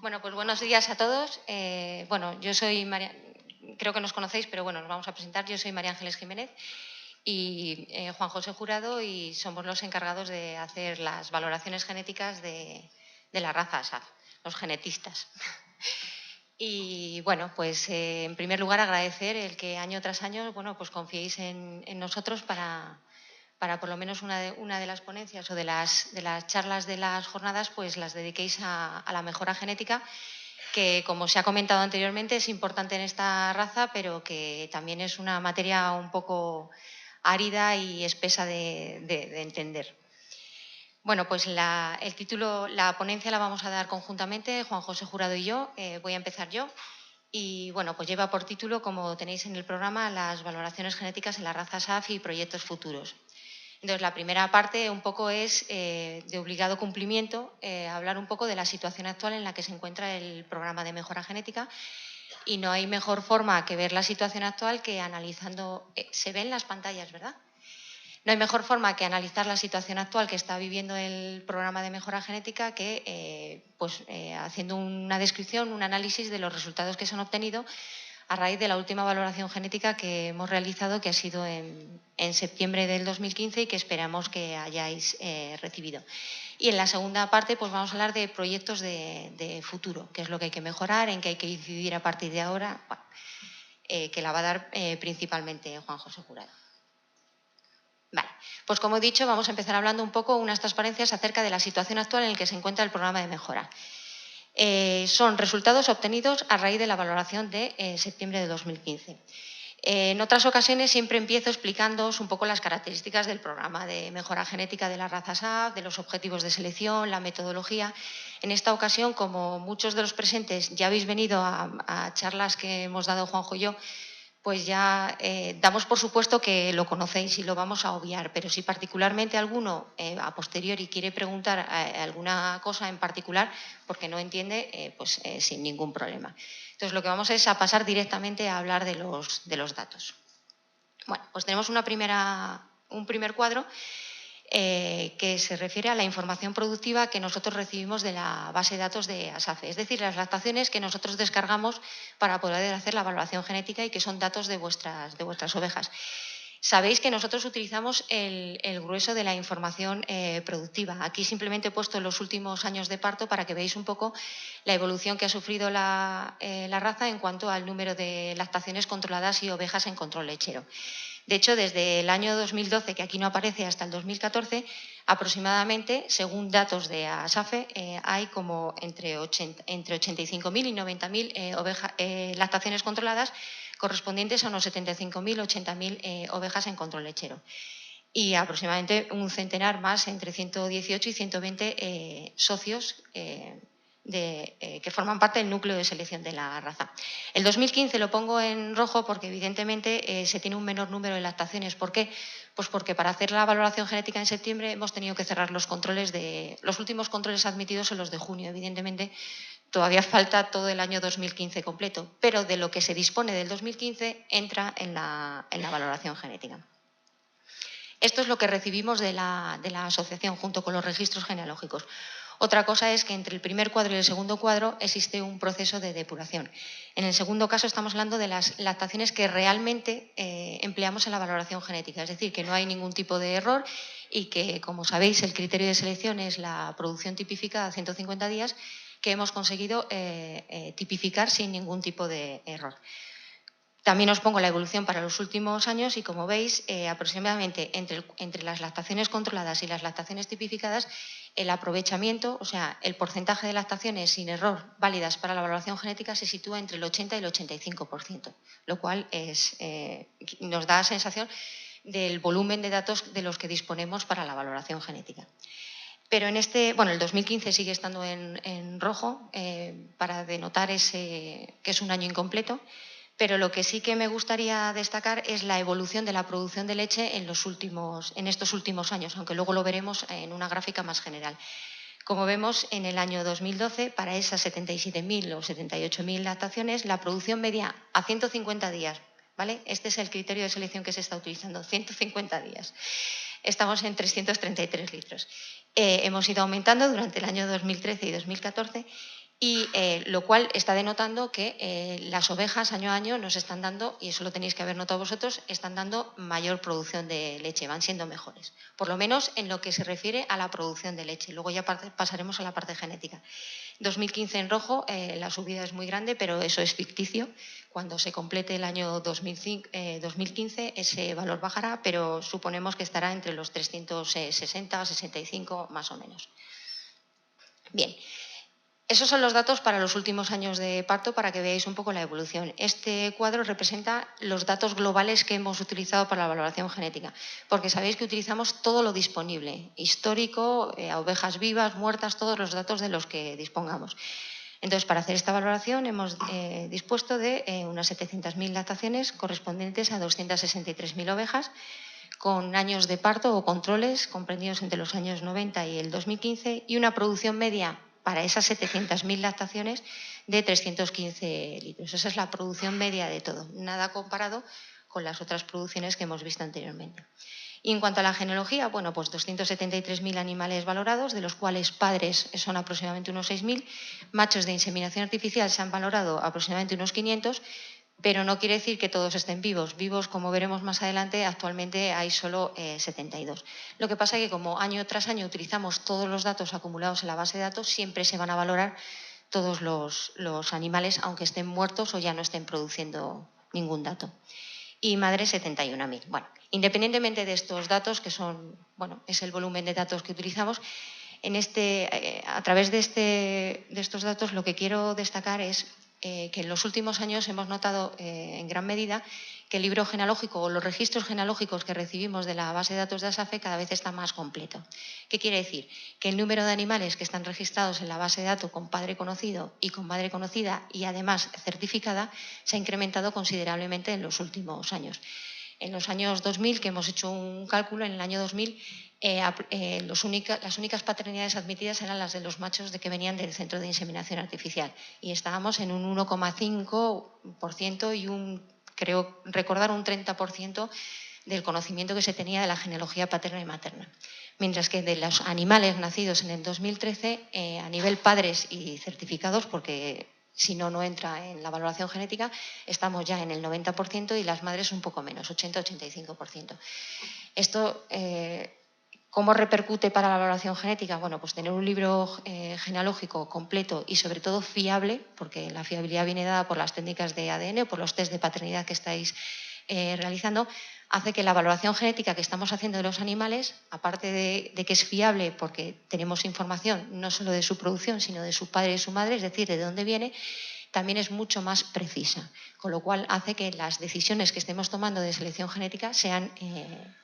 Bueno, pues buenos días a todos. Bueno, yo soy María, creo que nos conocéis, pero bueno, nos vamos a presentar. Yo soy María Ángeles Jiménez y Juan José Jurado, y somos los encargados de hacer las valoraciones genéticas de la raza ASAF, los genetistas. Y bueno, pues en primer lugar agradecer el que año tras año, bueno, pues confiéis en nosotros para por lo menos una de las ponencias o de las charlas de las jornadas, pues las dediquéis a la mejora genética, que, como se ha comentado anteriormente, es importante en esta raza, pero que también es una materia un poco árida y espesa de entender. Bueno, pues el título, la ponencia la vamos a dar conjuntamente, Juan José Jurado y yo. Voy a empezar yo. Y bueno, pues lleva por título, como tenéis en el programa, las valoraciones genéticas en la raza SAF y proyectos futuros. Entonces, la primera parte un poco es de obligado cumplimiento, hablar un poco de la situación actual en la que se encuentra el programa de mejora genética, y no hay mejor forma que ver la situación actual que analizando. Se ven las pantallas, ¿verdad? No hay mejor forma que analizar la situación actual que está viviendo el programa de mejora genética que haciendo una descripción, un análisis de los resultados que se han obtenido a raíz de la última valoración genética que hemos realizado, que ha sido en septiembre del 2015 y que esperamos que hayáis recibido. Y en la segunda parte, pues vamos a hablar de proyectos de futuro, qué es lo que hay que mejorar, en qué hay que incidir a partir de ahora, que la va a dar principalmente Juan José Jurado. Vale, pues como he dicho, vamos a empezar hablando un poco, unas transparencias acerca de la situación actual en la que se encuentra el programa de mejora. Son resultados obtenidos a raíz de la valoración de septiembre de 2015. En otras ocasiones siempre empiezo explicándoos un poco las características del programa de mejora genética de la raza SAF, de los objetivos de selección, la metodología. En esta ocasión, como muchos de los presentes ya habéis venido a charlas que hemos dado Juanjo y yo, pues ya damos por supuesto que lo conocéis y lo vamos a obviar, pero si particularmente alguno a posteriori quiere preguntar alguna cosa en particular porque no entiende, sin ningún problema. Entonces, lo que vamos es a pasar directamente a hablar de los datos. Bueno, pues tenemos un primer cuadro que se refiere a la información productiva que nosotros recibimos de la base de datos de ASAFE, es decir, las lactaciones que nosotros descargamos para poder hacer la valoración genética y que son datos de vuestras ovejas. Sabéis que nosotros utilizamos el grueso de la información productiva. Aquí simplemente he puesto los últimos años de parto para que veáis un poco la evolución que ha sufrido la raza en cuanto al número de lactaciones controladas y ovejas en control lechero. De hecho, desde el año 2012, que aquí no aparece, hasta el 2014, aproximadamente, según datos de ASAFE, hay como entre 85.000 y 90.000 lactaciones controladas, correspondientes a unos 75.000 o 80.000 ovejas en control lechero. Y aproximadamente un centenar más, entre 118 y 120 socios que forman parte del núcleo de selección de la raza. El 2015 lo pongo en rojo porque evidentemente se tiene un menor número de lactaciones. ¿Por qué? Pues porque para hacer la valoración genética en septiembre hemos tenido que cerrar los últimos controles admitidos en los de junio. Evidentemente todavía falta todo el año 2015 completo, pero de lo que se dispone del 2015 entra en la valoración genética. Esto es lo que recibimos de la asociación junto con los registros genealógicos. Otra cosa es que entre el primer cuadro y el segundo cuadro existe un proceso de depuración. En el segundo caso estamos hablando de las lactaciones que realmente empleamos en la valoración genética, es decir, que no hay ningún tipo de error y que, como sabéis, el criterio de selección es la producción tipificada a 150 días que hemos conseguido tipificar sin ningún tipo de error. También os pongo la evolución para los últimos años y, como veis, aproximadamente entre las lactaciones controladas y las lactaciones tipificadas, el aprovechamiento, o sea, el porcentaje de lactaciones sin error válidas para la valoración genética se sitúa entre el 80 y el 85%, lo cual nos da la sensación del volumen de datos de los que disponemos para la valoración genética. Pero el 2015 sigue estando en rojo para denotar que es un año incompleto. Pero lo que sí que me gustaría destacar es la evolución de la producción de leche en estos últimos años, aunque luego lo veremos en una gráfica más general. Como vemos, en el año 2012, para esas 77.000 o 78.000 lactaciones, la producción media a 150 días, ¿vale? Este es el criterio de selección que se está utilizando, 150 días. Estamos en 333 litros. Hemos ido aumentando durante el año 2013 y 2014. y lo cual está denotando que las ovejas año a año nos están dando, y eso lo tenéis que haber notado vosotros, están dando mayor producción de leche, van siendo mejores, por lo menos en lo que se refiere a la producción de leche. Luego ya pasaremos a la parte genética. 2015 en rojo, la subida es muy grande, pero eso es ficticio. Cuando se complete el año 2015, ese valor bajará, pero suponemos que estará entre los 360, 65 más o menos. Bien. Esos son los datos para los últimos años de parto para que veáis un poco la evolución. Este cuadro representa los datos globales que hemos utilizado para la valoración genética, porque sabéis que utilizamos todo lo disponible, histórico, a ovejas vivas, muertas, todos los datos de los que dispongamos. Entonces, para hacer esta valoración hemos dispuesto de unas 700.000 lactaciones correspondientes a 263.000 ovejas, con años de parto o controles comprendidos entre los años 90 y el 2015 y una producción media para esas 700.000 lactaciones de 315 litros. Esa es la producción media de todo, nada comparado con las otras producciones que hemos visto anteriormente. Y en cuanto a la genealogía, bueno, pues 273.000 animales valorados, de los cuales padres son aproximadamente unos 6.000, machos de inseminación artificial se han valorado aproximadamente unos 500, pero no quiere decir que todos estén vivos. Vivos, como veremos más adelante, actualmente hay solo 72. Lo que pasa es que como año tras año utilizamos todos los datos acumulados en la base de datos, siempre se van a valorar todos los animales, aunque estén muertos o ya no estén produciendo ningún dato. Y madres 71.000. Bueno, independientemente de estos datos, que son, bueno, es el volumen de datos que utilizamos, a través de estos datos lo que quiero destacar es que en los últimos años hemos notado en gran medida que el libro genealógico o los registros genealógicos que recibimos de la base de datos de ASAFE cada vez está más completo. ¿Qué quiere decir? Que el número de animales que están registrados en la base de datos con padre conocido y con madre conocida y además certificada se ha incrementado considerablemente en los últimos años. En los años 2000, que hemos hecho un cálculo, en el año 2000 las únicas paternidades admitidas eran las de los machos que venían del centro de inseminación artificial y estábamos en un 1,5% y creo recordar un 30% del conocimiento que se tenía de la genealogía paterna y materna. Mientras que de los animales nacidos en el 2013, a nivel padres y certificados, porque si no, no entra en la valoración genética, estamos ya en el 90% y las madres un poco menos, 80-85%. Esto, ¿cómo repercute para la valoración genética? Bueno, pues tener un libro genealógico completo y sobre todo fiable, porque la fiabilidad viene dada por las técnicas de ADN o por los test de paternidad que estáis realizando, hace que la valoración genética que estamos haciendo de los animales, aparte de que es fiable porque tenemos información no solo de su producción, sino de su padre y su madre, es decir, de dónde viene, también es mucho más precisa, con lo cual hace que las decisiones que estemos tomando de selección genética sean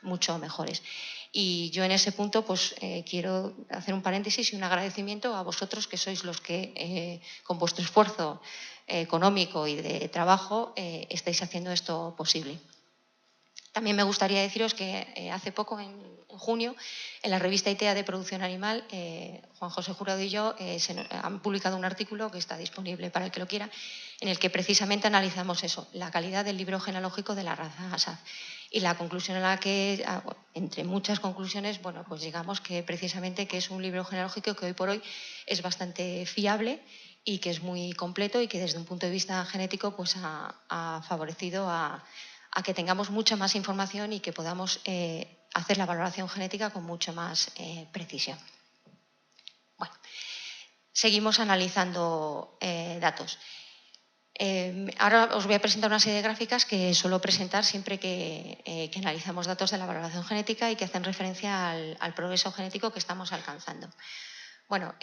mucho mejores. Y yo en ese punto pues quiero hacer un paréntesis y un agradecimiento a vosotros que sois los que con vuestro esfuerzo económico y de trabajo estáis haciendo esto posible. También me gustaría deciros que hace poco, en junio, en la revista ITEA de Producción Animal, Juan José Jurado y yo han publicado un artículo que está disponible para el que lo quiera, en el que precisamente analizamos eso, la calidad del libro genealógico de la raza ASAF. Y la conclusión a la que, entre muchas conclusiones, bueno, pues llegamos que precisamente que es un libro genealógico que hoy por hoy es bastante fiable y que es muy completo y que desde un punto de vista genético pues ha favorecido a que tengamos mucha más información y que podamos hacer la valoración genética con mucho más precisión. Bueno, seguimos analizando datos. Ahora os voy a presentar una serie de gráficas que suelo presentar siempre que analizamos datos de la valoración genética y que hacen referencia al progreso genético que estamos alcanzando. Bueno,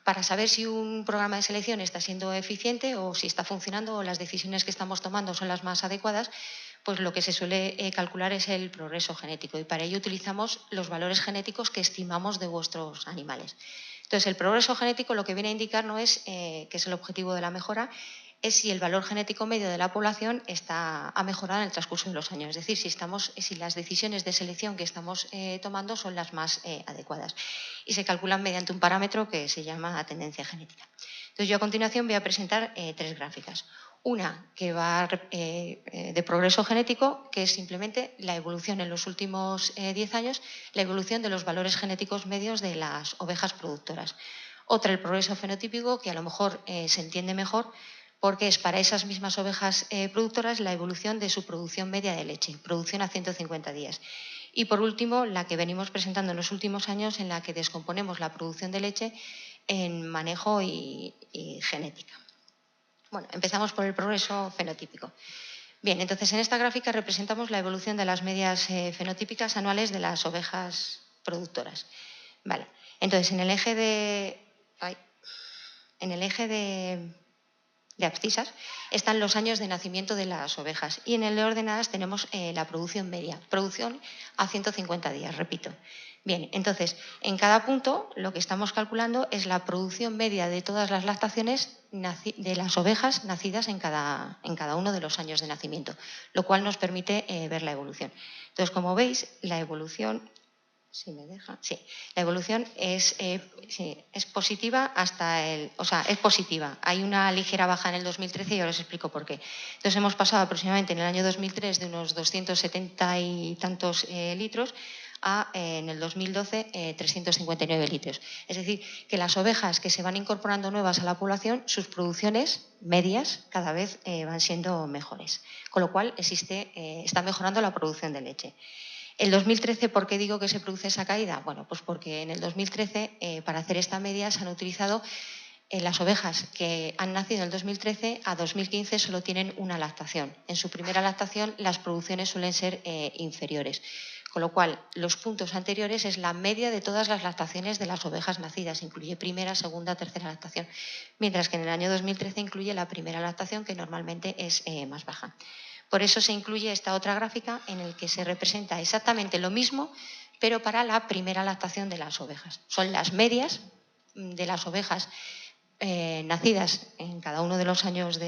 para saber si un programa de selección está siendo eficiente o si está funcionando o las decisiones que estamos tomando son las más adecuadas, pues lo que se suele calcular es el progreso genético y para ello utilizamos los valores genéticos que estimamos de vuestros animales. Entonces, el progreso genético lo que viene a indicar no es, que es el objetivo de la mejora, es si el valor genético medio de la población ha mejorado en el transcurso de los años. Es decir, si las decisiones de selección que estamos tomando son las más adecuadas. Y se calculan mediante un parámetro que se llama tendencia genética. Entonces, yo a continuación voy a presentar tres gráficas. Una que va de progreso genético, que es simplemente la evolución en los últimos 10 años, la evolución de los valores genéticos medios de las ovejas productoras. Otra, el progreso fenotípico, que a lo mejor se entiende mejor porque es para esas mismas ovejas productoras la evolución de su producción media de leche, producción a 150 días. Y por último, la que venimos presentando en los últimos años, en la que descomponemos la producción de leche en manejo y genética. Bueno, empezamos por el progreso fenotípico. Bien, entonces en esta gráfica representamos la evolución de las medias fenotípicas anuales de las ovejas productoras. Vale, entonces en el eje de abscisas están los años de nacimiento de las ovejas y en el de ordenadas tenemos la producción media, producción a 150 días, repito. Bien, entonces, en cada punto lo que estamos calculando es la producción media de todas las lactaciones de las ovejas nacidas en cada uno de los años de nacimiento, lo cual nos permite ver la evolución. Entonces, como veis, la evolución... Si me deja. Sí, la evolución es positiva es positiva. Hay una ligera baja en el 2013 y ahora os explico por qué. Entonces hemos pasado aproximadamente en el año 2003 de unos 270 y tantos litros a en el 2012 359 litros. Es decir, que las ovejas que se van incorporando nuevas a la población, sus producciones medias cada vez van siendo mejores. Con lo cual está mejorando la producción de leche. El 2013, ¿por qué digo que se produce esa caída? Bueno, pues porque en el 2013, para hacer esta media, se han utilizado las ovejas que han nacido en el 2013 a 2015 solo tienen una lactación. En su primera lactación, las producciones suelen ser inferiores. Con lo cual, los puntos anteriores es la media de todas las lactaciones de las ovejas nacidas. Incluye primera, segunda, tercera lactación. Mientras que en el año 2013 incluye la primera lactación, que normalmente es más baja. Por eso se incluye esta otra gráfica en la que se representa exactamente lo mismo, pero para la primera lactación de las ovejas. Son las medias de las ovejas nacidas en cada uno de los años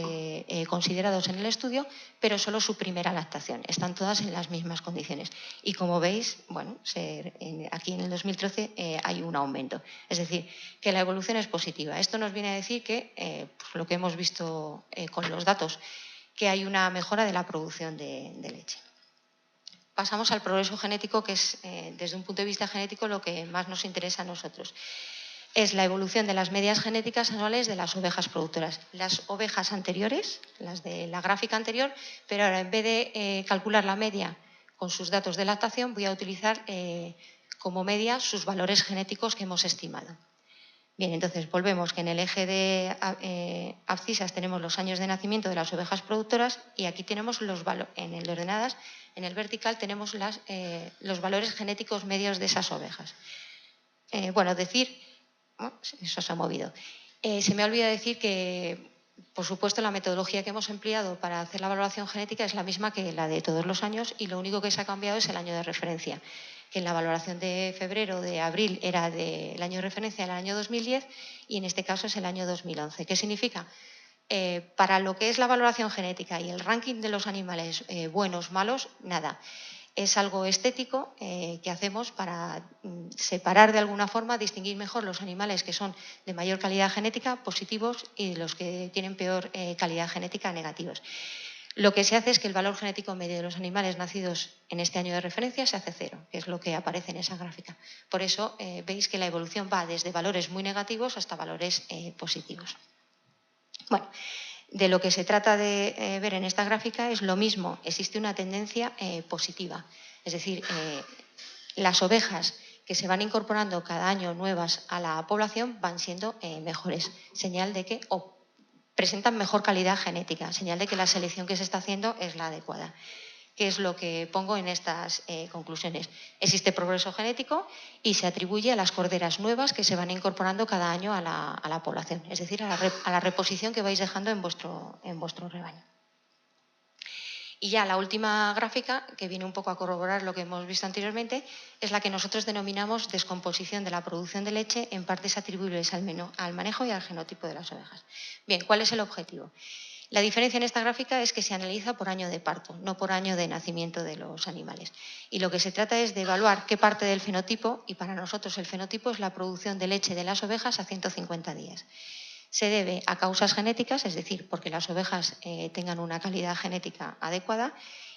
considerados en el estudio, pero solo su primera lactación. Están todas en las mismas condiciones. Y como veis, bueno, aquí en el 2013 hay un aumento. Es decir, que la evolución es positiva. Esto nos viene a decir que, pues lo que hemos visto con los datos, que hay una mejora de la producción de leche. Pasamos al progreso genético, que es, desde un punto de vista genético, lo que más nos interesa a nosotros. Es la evolución de las medias genéticas anuales de las ovejas productoras. Las ovejas anteriores, las de la gráfica anterior, pero ahora en vez de calcular la media con sus datos de lactación, voy a utilizar como media sus valores genéticos que hemos estimado. Bien, entonces volvemos que en el eje de abscisas tenemos los años de nacimiento de las ovejas productoras y aquí tenemos en el de ordenadas, en el vertical tenemos los valores genéticos medios de esas ovejas. Eso se ha movido. Se me ha olvidado decir que, por supuesto, la metodología que hemos empleado para hacer la valoración genética es la misma que la de todos los años y lo único que se ha cambiado es el año de referencia. Que en la valoración de febrero, de abril, era del año de referencia del año 2010 y en este caso es el año 2011. ¿Qué significa? Para lo que es la valoración genética y el ranking de los animales buenos, malos, nada. Es algo estético que hacemos para separar de alguna forma, distinguir mejor los animales que son de mayor calidad genética, positivos, y los que tienen peor calidad genética, negativos. Lo que se hace es que el valor genético medio de los animales nacidos en este año de referencia se hace 0, que es lo que aparece en esa gráfica. Por eso veis que la evolución va desde valores muy negativos hasta valores positivos. Bueno, de lo que se trata de ver en esta gráfica es lo mismo. Existe una tendencia positiva. Es decir, las ovejas que se van incorporando cada año nuevas a la población van siendo mejores. Señal de que presentan mejor calidad genética. Señal de que la selección que se está haciendo es la adecuada. ¿Qué es lo que pongo en estas conclusiones? Existe progreso genético y se atribuye a las corderas nuevas que se van incorporando cada año a la población, es decir, a la reposición que vais dejando en vuestro rebaño. Y ya la última gráfica, que viene un poco a corroborar lo que hemos visto anteriormente, es la que nosotros denominamos descomposición de la producción de leche en partes atribuibles al manejo y al genotipo de las ovejas. Bien, ¿cuál es el objetivo? La diferencia en esta gráfica es que se analiza por año de parto, no por año de nacimiento de los animales. Y lo que se trata es de evaluar qué parte del fenotipo, y para nosotros el fenotipo es la producción de leche de las ovejas a 150 días. Se debe a causas genéticas, es decir, porque las ovejas tengan una calidad genética adecuada,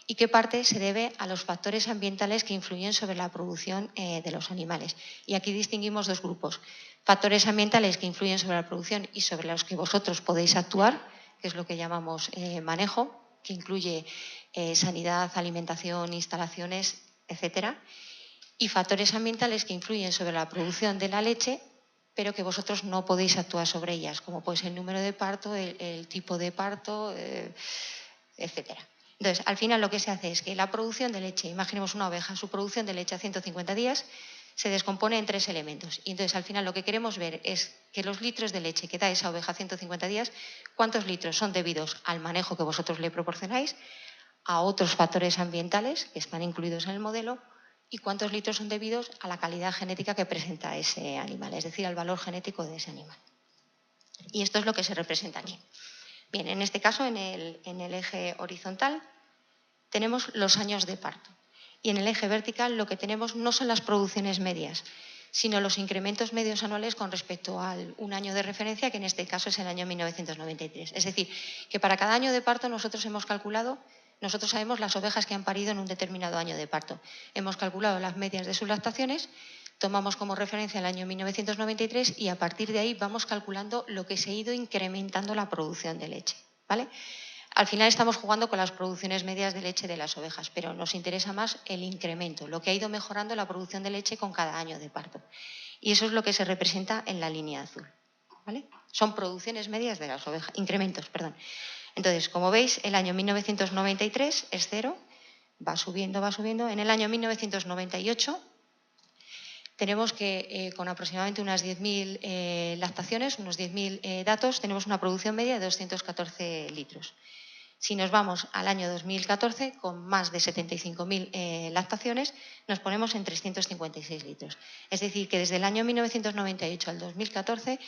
y qué parte se debe a los factores ambientales que influyen sobre la producción de los animales. Y aquí distinguimos dos grupos. factores ambientales que influyen sobre la producción y sobre los que vosotros podéis actuar, que es lo que llamamos manejo, que incluye sanidad, alimentación, instalaciones, etcétera, y factores ambientales que influyen sobre la producción de la leche, pero que vosotros no podéis actuar sobre ellas, como puede ser el número de parto, el tipo de parto, etcétera. Entonces, al final lo que se hace es que la producción de leche, imaginemos una oveja, su producción de leche a 150 días se descompone en 3 elementos. Y entonces, al final lo que queremos ver es que los litros de leche que da esa oveja a 150 días, cuántos litros son debidos al manejo que vosotros le proporcionáis, a otros factores ambientales que están incluidos en el modelo, y cuántos litros son debidos a la calidad genética que presenta ese animal, es decir, al valor genético de ese animal. Y esto es lo que se representa aquí. Bien, en este caso, en el eje horizontal, tenemos los años de parto. Y en el eje vertical lo que tenemos no son las producciones medias, sino los incrementos medios anuales con respecto a un año de referencia, que en este caso es el año 1993. Es decir, que para cada año de parto nosotros hemos calculado, nosotros sabemos las ovejas que han parido en un determinado año de parto. Hemos calculado las medias de sus lactaciones, tomamos como referencia el año 1993 y a partir de ahí vamos calculando lo que se ha ido incrementando la producción de leche, ¿vale? Al final estamos jugando con las producciones medias de leche de las ovejas, pero nos interesa más el incremento, lo que ha ido mejorando la producción de leche con cada año de parto. Y eso es lo que se representa en la línea azul, ¿vale? Son producciones medias de las ovejas, incrementos, perdón. Entonces, como veis, el año 1993 es 0, va subiendo, va subiendo. En el año 1998 tenemos que con aproximadamente unas 10.000 lactaciones, unos 10.000 datos, tenemos una producción media de 214 litros. Si nos vamos al año 2014, con más de 75.000 lactaciones, nos ponemos en 356 litros. Es decir, que desde el año 1998 al 2014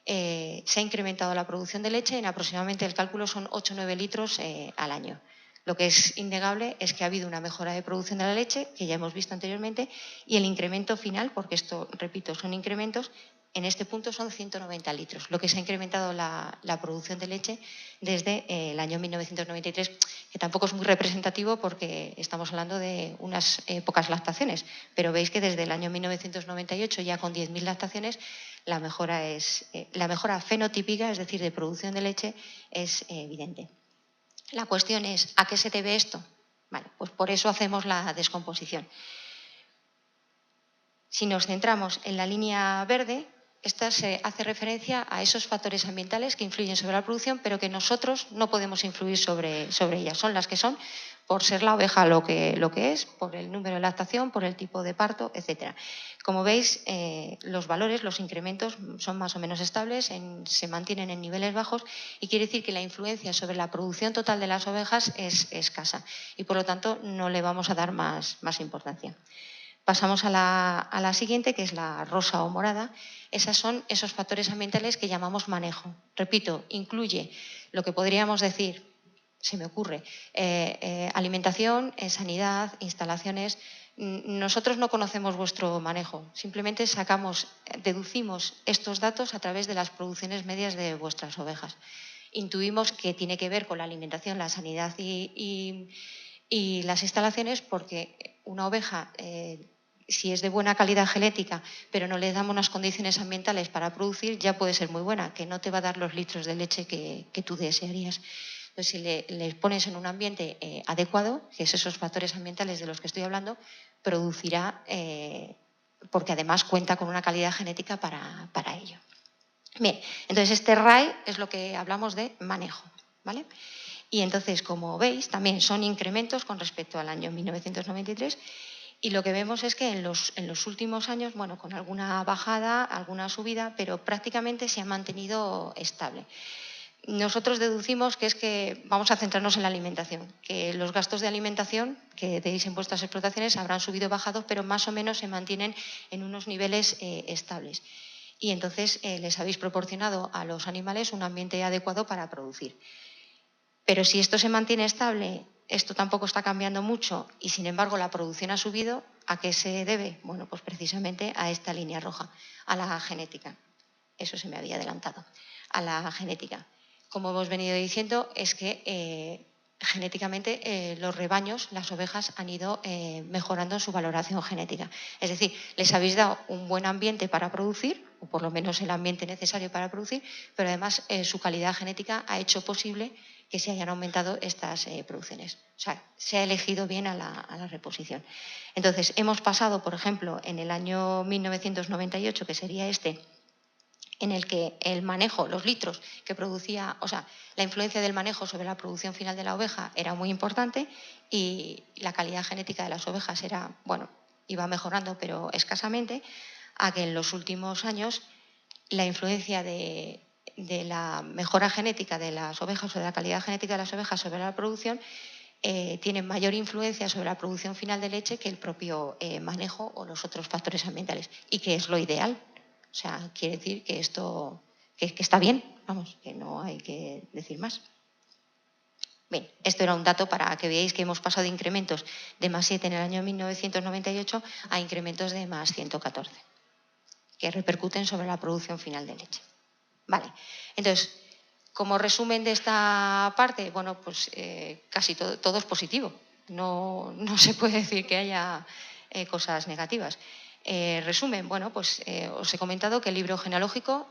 se ha incrementado la producción de leche en aproximadamente, el cálculo son 8 o 9 litros al año. Lo que es innegable es que ha habido una mejora de producción de la leche, que ya hemos visto anteriormente, y el incremento final, porque esto, repito, son incrementos, en este punto son 190 litros, lo que se ha incrementado la producción de leche desde el año 1993, que tampoco es muy representativo porque estamos hablando de unas pocas lactaciones, pero veis que desde el año 1998, ya con 10.000 lactaciones, la mejora fenotípica, es decir, de producción de leche, es evidente. La cuestión es, ¿a qué se debe esto? Vale, pues por eso hacemos la descomposición. Si nos centramos en la línea verde, esta se hace referencia a esos factores ambientales que influyen sobre la producción, pero que nosotros no podemos influir sobre ellas. Son las que son, por ser la oveja lo que es, por el número de lactación, por el tipo de parto, etc. Como veis, los valores, los incrementos son más o menos estables, se mantienen en niveles bajos, y quiere decir que la influencia sobre la producción total de las ovejas es escasa y, por lo tanto, no le vamos a dar más importancia. Pasamos a la siguiente, que es la rosa o morada. Esos son esos factores ambientales que llamamos manejo. Repito, incluye lo que podríamos decir, se me ocurre, alimentación, sanidad, instalaciones. Nosotros no conocemos vuestro manejo, simplemente deducimos estos datos a través de las producciones medias de vuestras ovejas. Intuimos que tiene que ver con la alimentación, la sanidad y las instalaciones, porque una oveja, si es de buena calidad genética, pero no le damos unas condiciones ambientales para producir, ya puede ser muy buena, que no te va a dar los litros de leche que tú desearías. Entonces, si le pones en un ambiente adecuado, que es esos factores ambientales de los que estoy hablando, producirá, porque además cuenta con una calidad genética para ello. Bien, entonces este RAE es lo que hablamos de manejo, ¿vale? Y entonces, como veis, también son incrementos con respecto al año 1993, y lo que vemos es que en los últimos años, bueno, con alguna bajada, alguna subida, pero prácticamente se ha mantenido estable. Nosotros deducimos que es que vamos a centrarnos en la alimentación, que los gastos de alimentación que tenéis en vuestras explotaciones habrán subido o bajado, pero más o menos se mantienen en unos niveles estables. Y entonces les habéis proporcionado a los animales un ambiente adecuado para producir. Pero si esto se mantiene estable, esto tampoco está cambiando mucho y, sin embargo, la producción ha subido, ¿a qué se debe? Bueno, pues precisamente a esta línea roja, a la genética. Eso se me había adelantado, a la genética. Como hemos venido diciendo, es que genéticamente los rebaños, las ovejas, han ido mejorando en su valoración genética. Es decir, les habéis dado un buen ambiente para producir, o por lo menos el ambiente necesario para producir, pero además su calidad genética ha hecho posible que se hayan aumentado estas producciones. O sea, se ha elegido bien a la reposición. Entonces, hemos pasado, por ejemplo, en el año 1998, que sería este, en el que el manejo, los litros que producía, o sea, la influencia del manejo sobre la producción final de la oveja era muy importante y la calidad genética de las ovejas era, bueno, iba mejorando, pero escasamente, a que en los últimos años la influencia de la mejora genética de las ovejas o de la calidad genética de las ovejas sobre la producción tiene mayor influencia sobre la producción final de leche que el propio manejo o los otros factores ambientales, y que es lo ideal. O sea, quiere decir que esto que está bien, vamos, que no hay que decir más. Bien, esto era un dato para que veáis que hemos pasado de incrementos de +7 en el año 1998 a incrementos de +114, que repercuten sobre la producción final de leche. Vale, entonces, como resumen de esta parte, bueno, pues casi todo es positivo. No se puede decir que haya cosas negativas. Resumen, bueno, pues os he comentado que el libro genealógico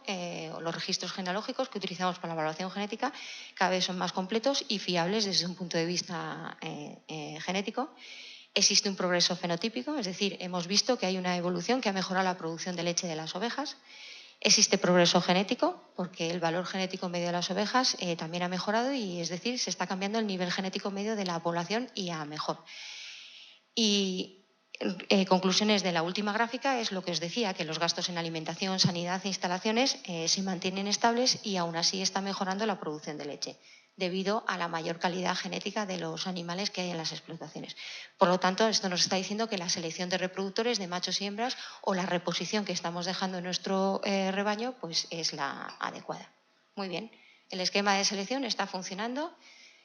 o los registros genealógicos que utilizamos para la evaluación genética cada vez son más completos y fiables desde un punto de vista genético. Existe un progreso fenotípico, es decir, hemos visto que hay una evolución que ha mejorado la producción de leche de las ovejas. Existe progreso genético, porque el valor genético medio de las ovejas también ha mejorado y, es decir, se está cambiando el nivel genético medio de la población y a mejor. Y conclusiones de la última gráfica es lo que os decía, que los gastos en alimentación, sanidad e instalaciones se mantienen estables y aún así está mejorando la producción de leche, debido a la mayor calidad genética de los animales que hay en las explotaciones. Por lo tanto, esto nos está diciendo que la selección de reproductores de machos y hembras o la reposición que estamos dejando en nuestro rebaño pues es la adecuada. Muy bien, el esquema de selección está funcionando.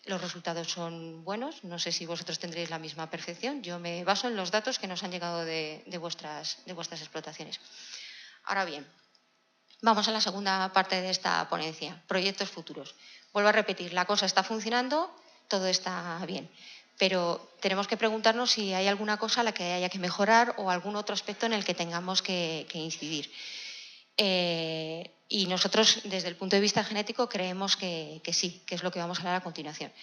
Los resultados son buenos. No sé si vosotros tendréis la misma percepción. Yo me baso en los datos que nos han llegado de vuestras explotaciones. Ahora bien, vamos a la segunda parte de esta ponencia, proyectos futuros. Vuelvo a repetir, la cosa está funcionando, todo está bien, pero tenemos que preguntarnos si hay alguna cosa a la que haya que mejorar o algún otro aspecto en el que tengamos que incidir. Y nosotros, desde el punto de vista genético, creemos que sí, que es lo que vamos a hablar a continuación.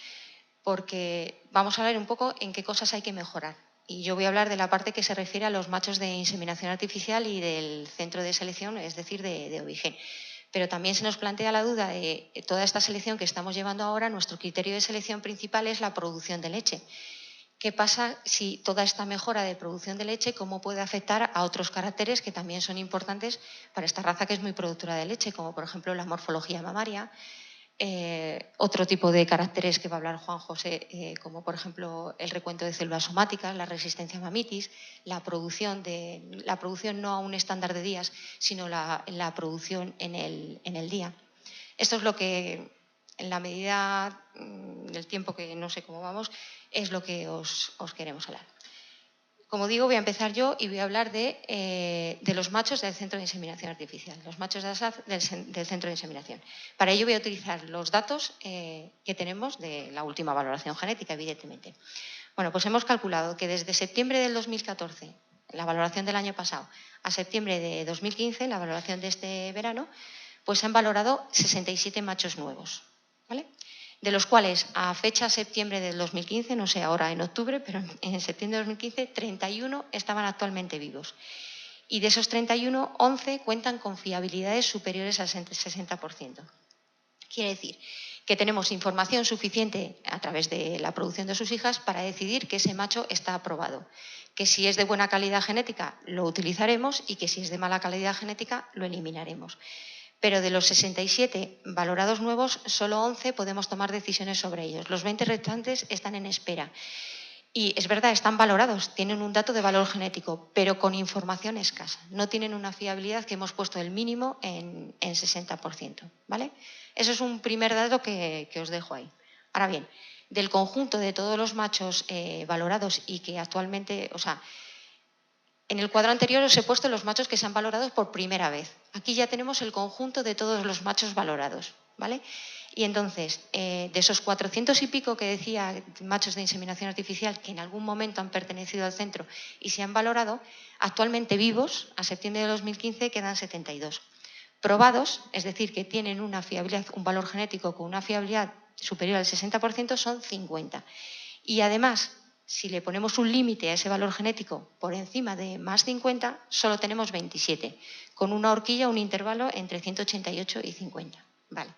Porque vamos a hablar un poco en qué cosas hay que mejorar. Y yo voy a hablar de la parte que se refiere a los machos de inseminación artificial y del centro de selección, es decir, de Ovigen. Pero también se nos plantea la duda de toda esta selección que estamos llevando ahora. Nuestro criterio de selección principal es la producción de leche. ¿Qué pasa si toda esta mejora de producción de leche, cómo puede afectar a otros caracteres que también son importantes para esta raza que es muy productora de leche, como por ejemplo la morfología mamaria, otro tipo de caracteres que va a hablar Juan José, como por ejemplo el recuento de células somáticas, la resistencia a mamitis, la producción no a un estándar de días, sino la producción en el día. Esto es lo que, en la medida del tiempo que no sé cómo vamos, es lo que os queremos hablar. Como digo, voy a empezar yo y voy a hablar de los machos del centro de inseminación artificial, los machos de ASAF del centro de inseminación. Para ello voy a utilizar los datos que tenemos de la última valoración genética, evidentemente. Bueno, pues hemos calculado que desde septiembre del 2014, la valoración del año pasado, a septiembre de 2015, la valoración de este verano, pues se han valorado 67 machos nuevos, ¿vale? De los cuales a fecha septiembre del 2015, no sé ahora en octubre, pero en septiembre de 2015, 31 estaban actualmente vivos. Y de esos 31, 11 cuentan con fiabilidades superiores al 60%. Quiere decir que tenemos información suficiente a través de la producción de sus hijas para decidir que ese macho está aprobado. Que si es de buena calidad genética lo utilizaremos y que si es de mala calidad genética lo eliminaremos. Pero de los 67 valorados nuevos, solo 11 podemos tomar decisiones sobre ellos. Los 20 restantes están en espera. Y es verdad, están valorados, tienen un dato de valor genético, pero con información escasa. No tienen una fiabilidad que hemos puesto el mínimo en 60%. ¿Vale? Eso es un primer dato que os dejo ahí. Ahora bien, del conjunto de todos los machos valorados y que actualmente, o sea, en el cuadro anterior os he puesto los machos que se han valorado por primera vez. Aquí ya tenemos el conjunto de todos los machos valorados, ¿vale? Y entonces, de esos 400 y pico que decía machos de inseminación artificial que en algún momento han pertenecido al centro y se han valorado, actualmente vivos, a septiembre de 2015, quedan 72. Probados, es decir, que tienen una fiabilidad, un valor genético con una fiabilidad superior al 60%, son 50. Y además, si le ponemos un límite a ese valor genético por encima de más 50, solo tenemos 27, con una horquilla, un intervalo entre 188 y 50. Vale.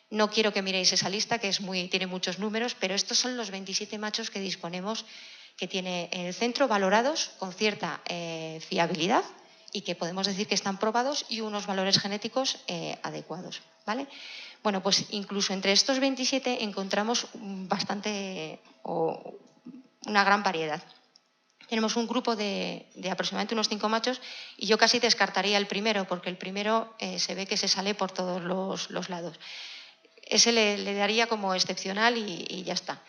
No quiero que miréis esa lista, que tiene muchos números, pero estos son los 27 machos que disponemos, que tiene el centro, valorados con cierta fiabilidad y que podemos decir que están probados y unos valores genéticos adecuados, ¿vale? Bueno, pues incluso entre estos 27 encontramos una gran variedad. Tenemos un grupo de aproximadamente unos 5 machos y yo casi descartaría el primero, porque el primero se ve que se sale por todos los lados. Ese le daría como excepcional y ya está.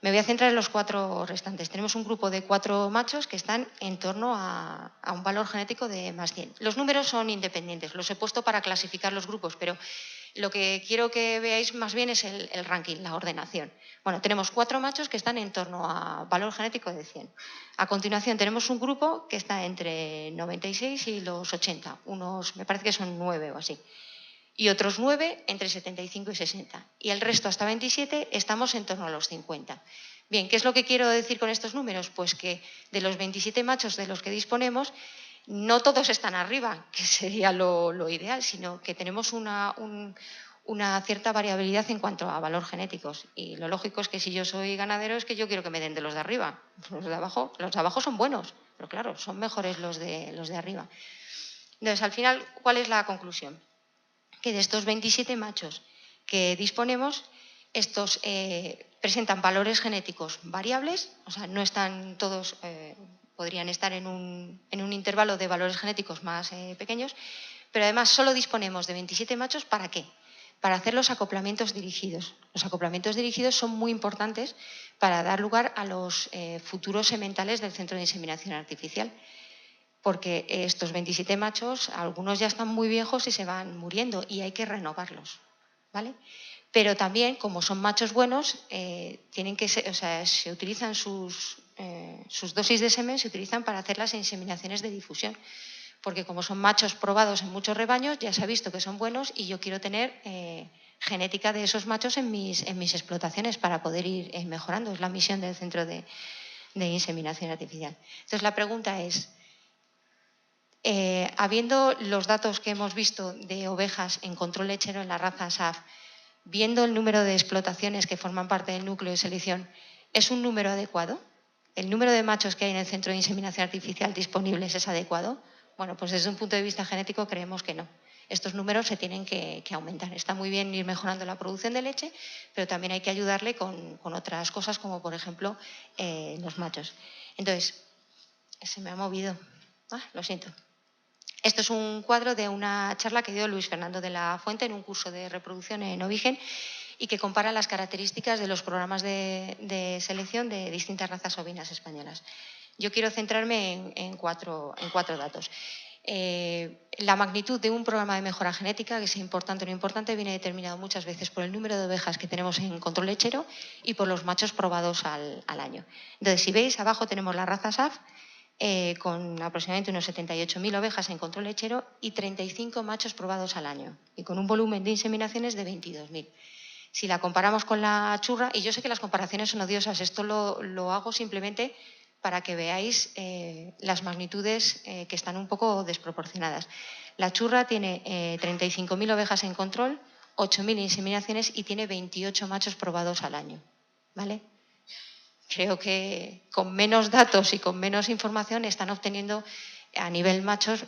Me voy a centrar en los 4 restantes. Tenemos un grupo de 4 machos que están en torno a un valor genético de más 100. Los números son independientes, los he puesto para clasificar los grupos, pero lo que quiero que veáis más bien es el ranking, la ordenación. Bueno, tenemos 4 machos que están en torno a valor genético de 100. A continuación tenemos un grupo que está entre 96 y los 80, me parece que son 9 o así. Y otros 9 entre 75 y 60. Y el resto, hasta 27, estamos en torno a los 50. Bien, ¿qué es lo que quiero decir con estos números? Pues que de los 27 machos de los que disponemos, no todos están arriba, que sería lo ideal, sino que tenemos una cierta variabilidad en cuanto a valor genéticos. Y lo lógico es que si yo soy ganadero es que yo quiero que me den de los de arriba. Los de abajo son buenos, pero claro, son mejores los de arriba. Entonces, al final, ¿cuál es la conclusión? Que de estos 27 machos que disponemos, estos presentan valores genéticos variables, o sea, no están todos, podrían estar en un intervalo de valores genéticos más pequeños, pero además solo disponemos de 27 machos, ¿para qué? Para hacer los acoplamientos dirigidos. Los acoplamientos dirigidos son muy importantes para dar lugar a los futuros sementales del centro de inseminación artificial, porque estos 27 machos, algunos ya están muy viejos y se van muriendo y hay que renovarlos, ¿vale? Pero también, como son machos buenos, se utilizan sus dosis de semen, se utilizan para hacer las inseminaciones de difusión, porque como son machos probados en muchos rebaños, ya se ha visto que son buenos y yo quiero tener genética de esos machos en mis explotaciones para poder ir mejorando. Es la misión del centro de inseminación artificial. Entonces, la pregunta es, habiendo los datos que hemos visto de ovejas en control lechero en la raza SAF, viendo el número de explotaciones que forman parte del núcleo de selección, ¿es un número adecuado? ¿El número de machos que hay en el centro de inseminación artificial disponibles es adecuado? Bueno, pues desde un punto de vista genético creemos que no. Estos números se tienen que aumentar. Está muy bien ir mejorando la producción de leche, pero también hay que ayudarle con otras cosas, como por ejemplo los machos. Entonces, se me ha movido. Lo siento. Esto es un cuadro de una charla que dio Luis Fernando de la Fuente en un curso de reproducción en Ovigen y que compara las características de los programas de selección de distintas razas ovinas españolas. Yo quiero centrarme en cuatro datos. La magnitud de un programa de mejora genética, que sea importante o no importante, viene determinado muchas veces por el número de ovejas que tenemos en control lechero y por los machos probados al año. Entonces, si veis, abajo tenemos la raza SAF, con aproximadamente unos 78.000 ovejas en control lechero y 35 machos probados al año, y con un volumen de inseminaciones de 22.000. Si la comparamos con la churra, y yo sé que las comparaciones son odiosas, esto lo hago simplemente para que veáis las magnitudes que están un poco desproporcionadas. La churra tiene 35.000 ovejas en control, 8.000 inseminaciones y tiene 28 machos probados al año, ¿vale? Creo que con menos datos y con menos información están obteniendo a nivel machos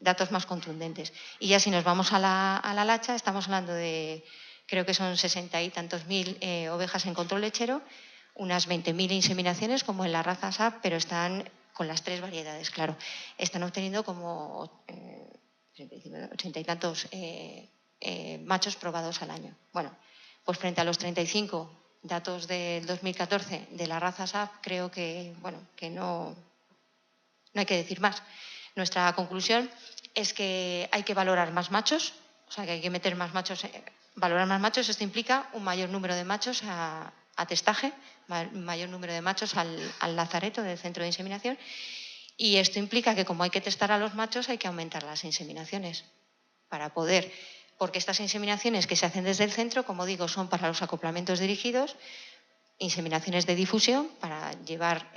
datos más contundentes. Y ya si nos vamos a la lacha, estamos hablando de, creo que son 60 y tantos mil ovejas en control lechero, unas 20.000 inseminaciones como en la raza SAP, pero están con las 3 variedades, claro. Están obteniendo como 80 y tantos machos probados al año. Bueno, pues frente a los 35 datos del 2014 de la raza SAF, creo que, que no hay que decir más. Nuestra conclusión es que hay que valorar más machos, O sea, que hay que meter más machos, valorar más machos. Esto implica un mayor número de machos a testaje, un mayor número de machos al lazareto del centro de inseminación. Y esto implica que como hay que testar a los machos, hay que aumentar las inseminaciones para poder, porque estas inseminaciones que se hacen desde el centro, como digo, son para los acoplamientos dirigidos, inseminaciones de difusión para llevar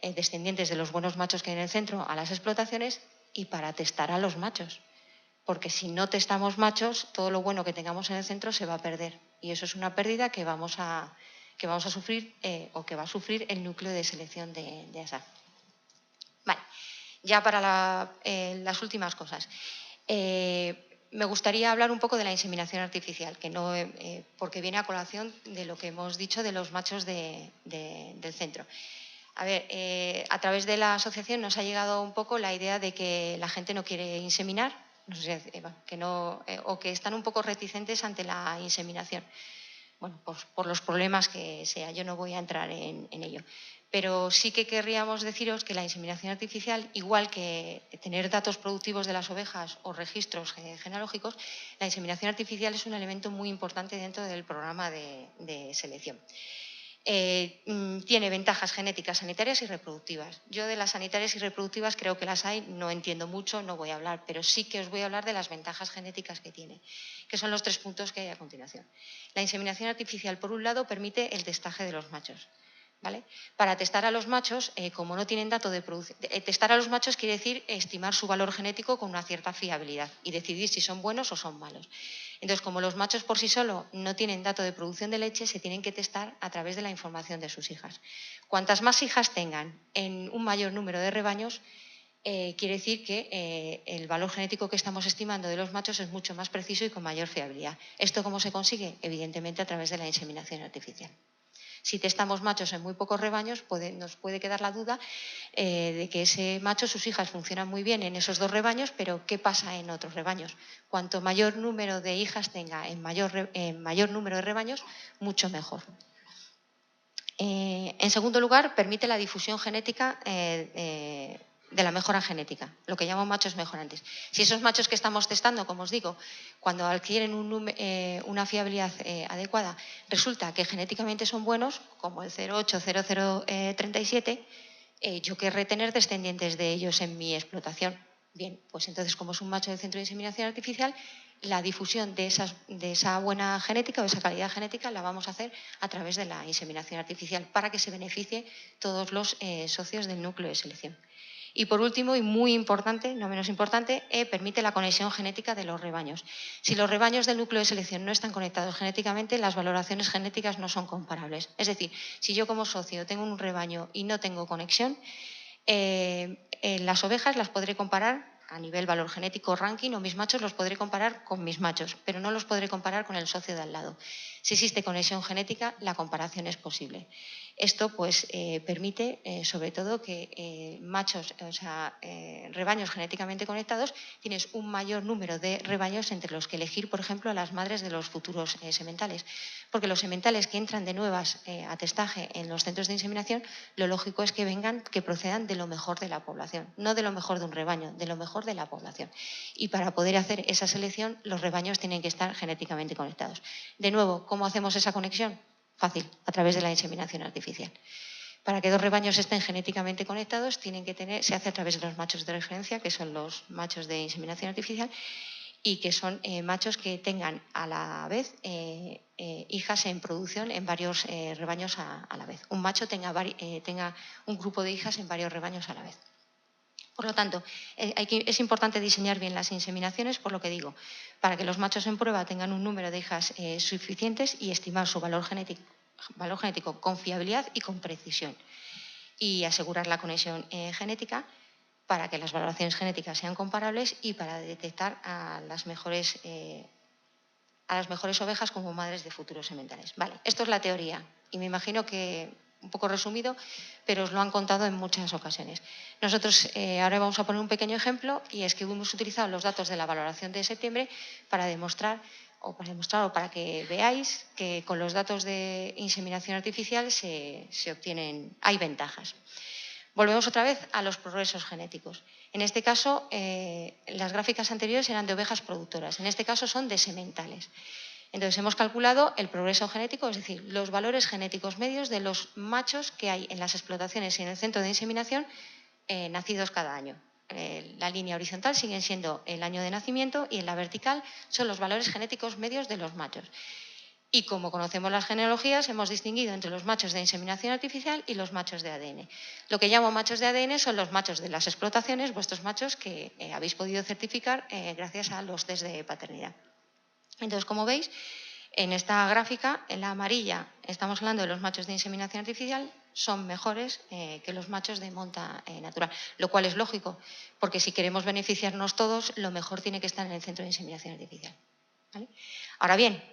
descendientes de los buenos machos que hay en el centro a las explotaciones y para testar a los machos. Porque si no testamos machos, todo lo bueno que tengamos en el centro se va a perder. Y eso es una pérdida que vamos a sufrir o que va a sufrir el núcleo de selección de ASAF. Vale, ya para las últimas cosas. Me gustaría hablar un poco de la inseminación artificial, que no, porque viene a colación de lo que hemos dicho de los machos del centro. A ver, a través de la asociación nos ha llegado un poco la idea de que la gente no quiere inseminar, no sé, que no, o que están un poco reticentes ante la inseminación. Bueno, por los problemas que sea, yo no voy a entrar en ello. Pero sí que querríamos deciros que la inseminación artificial, igual que tener datos productivos de las ovejas o registros genealógicos, la inseminación artificial es un elemento muy importante dentro del programa de selección. Tiene ventajas genéticas, sanitarias y reproductivas. Yo de las sanitarias y reproductivas creo que las hay, no entiendo mucho, no voy a hablar, pero sí que os voy a hablar de las ventajas genéticas que tiene, que son los 3 puntos que hay a continuación. La inseminación artificial, por un lado, permite el testaje de los machos. ¿Vale? Para testar a los machos, como no tienen dato de producción, testar a los machos quiere decir estimar su valor genético con una cierta fiabilidad y decidir si son buenos o son malos. Entonces, como los machos por sí solos no tienen dato de producción de leche, se tienen que testar a través de la información de sus hijas. Cuantas más hijas tengan en un mayor número de rebaños, quiere decir que el valor genético que estamos estimando de los machos es mucho más preciso y con mayor fiabilidad. ¿Esto cómo se consigue? Evidentemente a través de la inseminación artificial. Si testamos machos en muy pocos rebaños, nos puede quedar la duda de que ese macho, sus hijas funcionan muy bien en esos 2 rebaños, pero ¿qué pasa en otros rebaños? Cuanto mayor número de hijas tenga en mayor número de rebaños, mucho mejor. En segundo lugar, permite la difusión genética de la mejora genética, lo que llamo machos mejorantes. Si esos machos que estamos testando, como os digo, cuando adquieren una fiabilidad adecuada, resulta que genéticamente son buenos, como el 080037, yo querré tener descendientes de ellos en mi explotación. Bien, pues entonces, como es un macho del centro de inseminación artificial, la difusión de esa buena genética o esa calidad genética la vamos a hacer a través de la inseminación artificial para que se beneficie todos los socios del núcleo de selección. Y por último, y muy importante, no menos importante, permite la conexión genética de los rebaños. Si los rebaños del núcleo de selección no están conectados genéticamente, las valoraciones genéticas no son comparables. Es decir, si yo como socio tengo un rebaño y no tengo conexión, las ovejas las podré comparar a nivel valor genético ranking, o mis machos los podré comparar con mis machos, pero no los podré comparar con el socio de al lado. Si existe conexión genética, la comparación es posible. Esto pues permite sobre todo que rebaños genéticamente conectados, tienes un mayor número de rebaños entre los que elegir, por ejemplo, a las madres de los futuros sementales. Porque los sementales que entran de nuevas a testaje en los centros de inseminación, lo lógico es que procedan de lo mejor de la población, no de lo mejor de un rebaño, de lo mejor de la población. Y para poder hacer esa selección, los rebaños tienen que estar genéticamente conectados. De nuevo, ¿cómo hacemos esa conexión? Fácil, a través de la inseminación artificial. Para que 2 rebaños estén genéticamente conectados, se hace a través de los machos de referencia, que son los machos de inseminación artificial, y que son machos que tengan a la vez hijas en producción en varios rebaños a la vez. Un macho tenga un grupo de hijas en varios rebaños a la vez. Por lo tanto, es importante diseñar bien las inseminaciones, por lo que digo, para que los machos en prueba tengan un número de hijas suficientes y estimar su valor genético con fiabilidad y con precisión. Y asegurar la conexión genética para que las valoraciones genéticas sean comparables y para detectar a las mejores ovejas como madres de futuros sementales. Vale, esto es la teoría y me imagino que un poco resumido, pero os lo han contado en muchas ocasiones. Nosotros ahora vamos a poner un pequeño ejemplo, y es que hemos utilizado los datos de la valoración de septiembre para demostrar o para que veáis que con los datos de inseminación artificial hay ventajas. Volvemos otra vez a los progresos genéticos. En este caso, las gráficas anteriores eran de ovejas productoras. En este caso son de sementales. Entonces, hemos calculado el progreso genético, es decir, los valores genéticos medios de los machos que hay en las explotaciones y en el centro de inseminación nacidos cada año. La línea horizontal sigue siendo el año de nacimiento y en la vertical son los valores genéticos medios de los machos. Y como conocemos las genealogías, hemos distinguido entre los machos de inseminación artificial y los machos de ADN. Lo que llamo machos de ADN son los machos de las explotaciones, vuestros machos que habéis podido certificar gracias a los test de paternidad. Entonces, como veis, en esta gráfica, en la amarilla, estamos hablando de los machos de inseminación artificial, son mejores que los machos de monta natural, lo cual es lógico, porque si queremos beneficiarnos todos, lo mejor tiene que estar en el centro de inseminación artificial. ¿Vale? Ahora bien,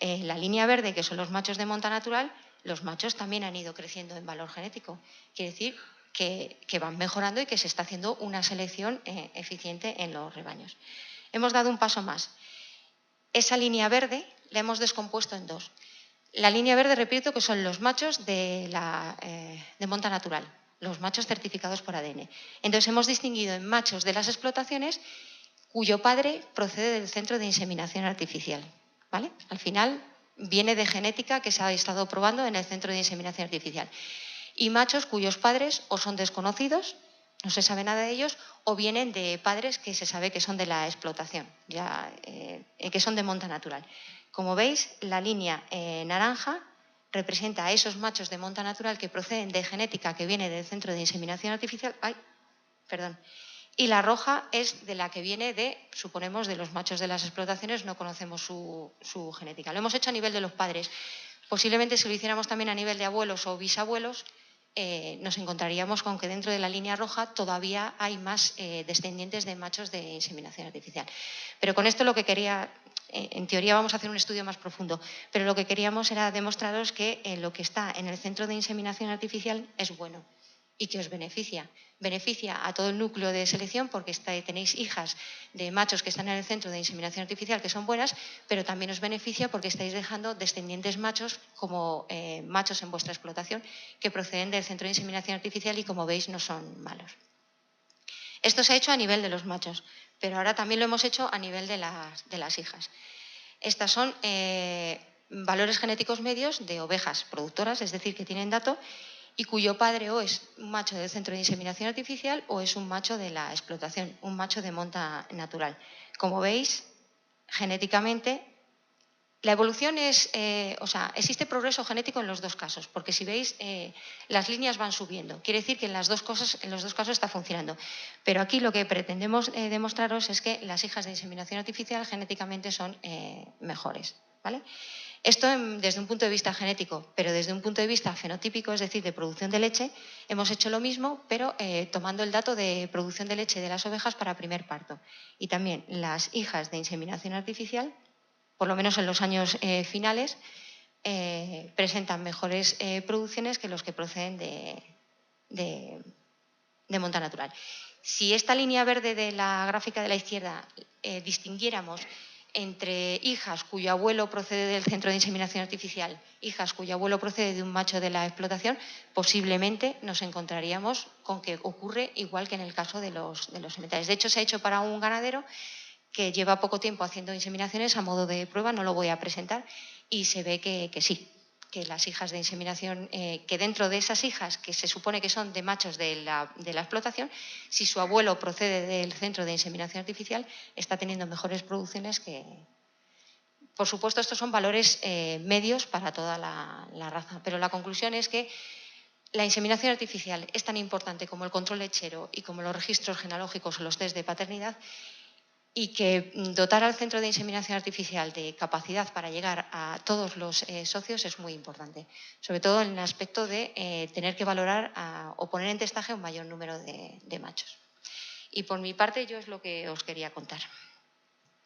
la línea verde, que son los machos de monta natural, los machos también han ido creciendo en valor genético. Quiere decir que van mejorando y que se está haciendo una selección eficiente en los rebaños. Hemos dado un paso más. Esa línea verde la hemos descompuesto en dos. La línea verde, repito, que son los machos de monta natural, los machos certificados por ADN. Entonces, hemos distinguido en machos de las explotaciones cuyo padre procede del centro de inseminación artificial. ¿Vale? Al final, viene de genética que se ha estado probando en el centro de inseminación artificial. Y machos cuyos padres o son desconocidos, no se sabe nada de ellos, o vienen de padres que se sabe que son de la explotación, que son de monta natural. Como veis, la línea naranja representa a esos machos de monta natural que proceden de genética que viene del centro de inseminación artificial. Y la roja es de la que viene suponemos, de los machos de las explotaciones, no conocemos su genética. Lo hemos hecho a nivel de los padres. Posiblemente si lo hiciéramos también a nivel de abuelos o bisabuelos, nos encontraríamos con que dentro de la línea roja todavía hay más descendientes de machos de inseminación artificial. Pero con esto lo que quería, en teoría vamos a hacer un estudio más profundo, pero lo que queríamos era demostraros que lo que está en el centro de inseminación artificial es bueno y que os beneficia. Beneficia a todo el núcleo de selección porque tenéis hijas de machos que están en el centro de inseminación artificial que son buenas, pero también os beneficia porque estáis dejando descendientes machos como machos en vuestra explotación que proceden del centro de inseminación artificial y, como veis, no son malos. Esto se ha hecho a nivel de los machos, pero ahora también lo hemos hecho a nivel de las hijas. Estas son valores genéticos medios de ovejas productoras, es decir, que tienen dato, y cuyo padre o es un macho del centro de inseminación artificial o es un macho de la explotación, un macho de monta natural. Como veis, genéticamente, la evolución es, existe progreso genético en los dos casos, porque si veis, las líneas van subiendo. Quiere decir que en los dos casos está funcionando. Pero aquí lo que pretendemos demostraros es que las hijas de inseminación artificial genéticamente son mejores, ¿vale? Esto desde un punto de vista genético, pero desde un punto de vista fenotípico, es decir, de producción de leche, hemos hecho lo mismo, pero tomando el dato de producción de leche de las ovejas para primer parto. Y también las hijas de inseminación artificial, por lo menos en los años finales, presentan mejores producciones que los que proceden de monta natural. Si esta línea verde de la gráfica de la izquierda distinguiéramos entre hijas cuyo abuelo procede del centro de inseminación artificial, hijas cuyo abuelo procede de un macho de la explotación, posiblemente nos encontraríamos con que ocurre igual que en el caso de los sementales. De hecho, se ha hecho para un ganadero que lleva poco tiempo haciendo inseminaciones a modo de prueba, no lo voy a presentar, y se ve que sí, que las hijas de inseminación, que dentro de esas hijas que se supone que son de machos de la explotación, si su abuelo procede del centro de inseminación artificial, está teniendo mejores producciones que... Por supuesto, estos son valores medios para toda la raza, pero la conclusión es que la inseminación artificial es tan importante como el control lechero y como los registros genealógicos o los test de paternidad, y que dotar al centro de inseminación artificial de capacidad para llegar a todos los socios es muy importante, sobre todo en el aspecto de tener que valorar o poner en testaje un mayor número de machos. Y por mi parte, yo es lo que os quería contar.